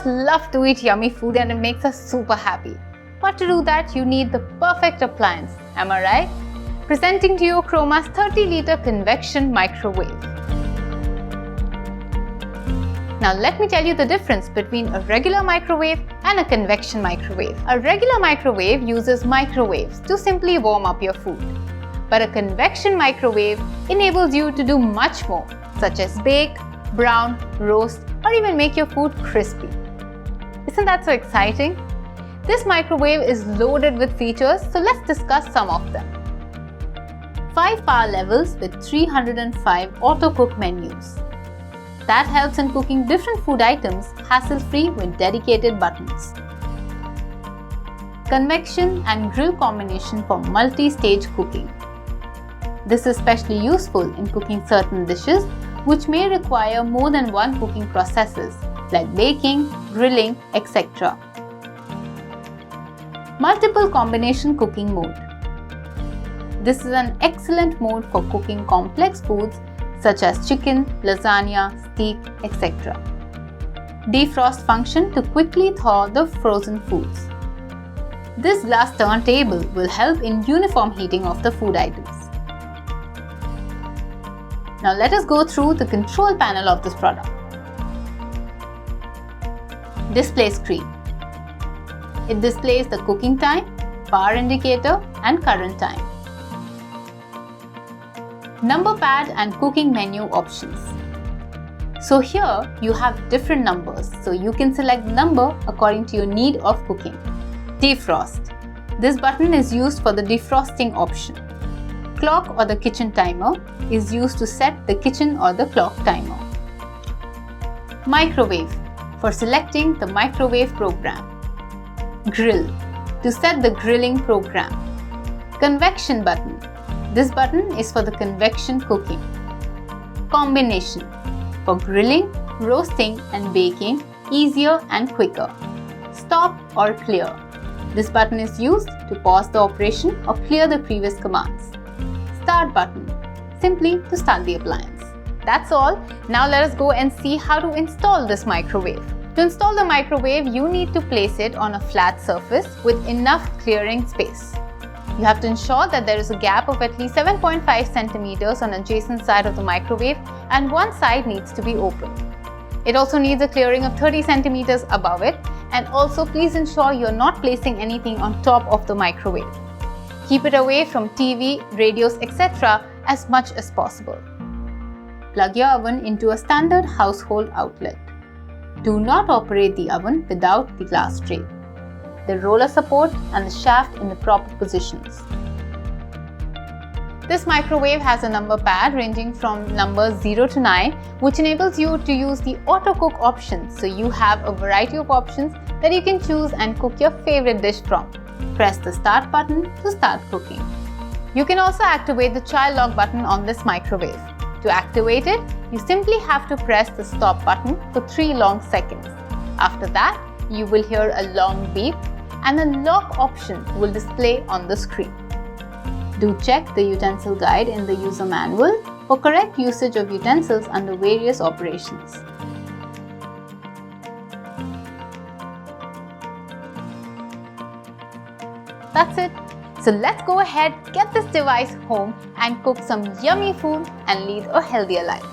love to eat yummy food and it makes us super happy. But to do that, you need the perfect appliance. Am I right? Presenting to you Croma's 30-liter convection microwave. Now let me tell you the difference between a regular microwave and a convection microwave. A regular microwave uses microwaves to simply warm up your food. But a convection microwave enables you to do much more, such as bake, brown, roast, or even make your food crispy. Isn't that so exciting? This microwave is loaded with features, so let's discuss some of them. 5 power levels with 305 auto-cook menus. That helps in cooking different food items hassle-free with dedicated buttons. Convection and grill combination for multi-stage cooking. This is especially useful in cooking certain dishes which may require more than one cooking processes like baking, grilling, etc. Multiple combination cooking mode. This is an excellent mode for cooking complex foods such as chicken, lasagna, steak, etc. Defrost function to quickly thaw the frozen foods. This glass turntable will help in uniform heating of the food items. Now let us go through the control panel of this product. Display screen. It displays the cooking time, power indicator and current time. Number pad and cooking menu options. So here you have different numbers, so you can select number according to your need of cooking. Defrost. This button is used for the defrosting option. Clock or the kitchen timer is used to set the kitchen or the clock timer. Microwave for selecting the microwave program. Grill to set the grilling program. Convection button. This button is for the convection cooking. Combination for grilling, roasting and baking easier and quicker. Stop or clear. This button is used to pause the operation or clear the previous commands. Start button, simply to start the appliance. That's all. Now let us go and see how to install this microwave. To install the microwave, you need to place it on a flat surface with enough clearing space. You have to ensure that there is a gap of at least 7.5 centimeters on adjacent side of the microwave and one side needs to be open. It also needs a clearing of 30 centimeters above it, and also please ensure you are not placing anything on top of the microwave. Keep it away from TV, radios, etc. as much as possible. Plug your oven into a standard household outlet. Do not operate the oven without the glass tray, the roller support and the shaft in the proper positions. This microwave has a number pad ranging from numbers 0 to 9, which enables you to use the auto cook option, so you have a variety of options that you can choose and cook your favorite dish from. Press the start button to start cooking. You can also activate the child lock button on this microwave. To activate it, you simply have to press the stop button for 3 long seconds. After that, you will hear a long beep and the lock option will display on the screen. Do check the utensil guide in the user manual for correct usage of utensils under various operations. That's it. So let's go ahead, get this device home and cook some yummy food and lead a healthier life.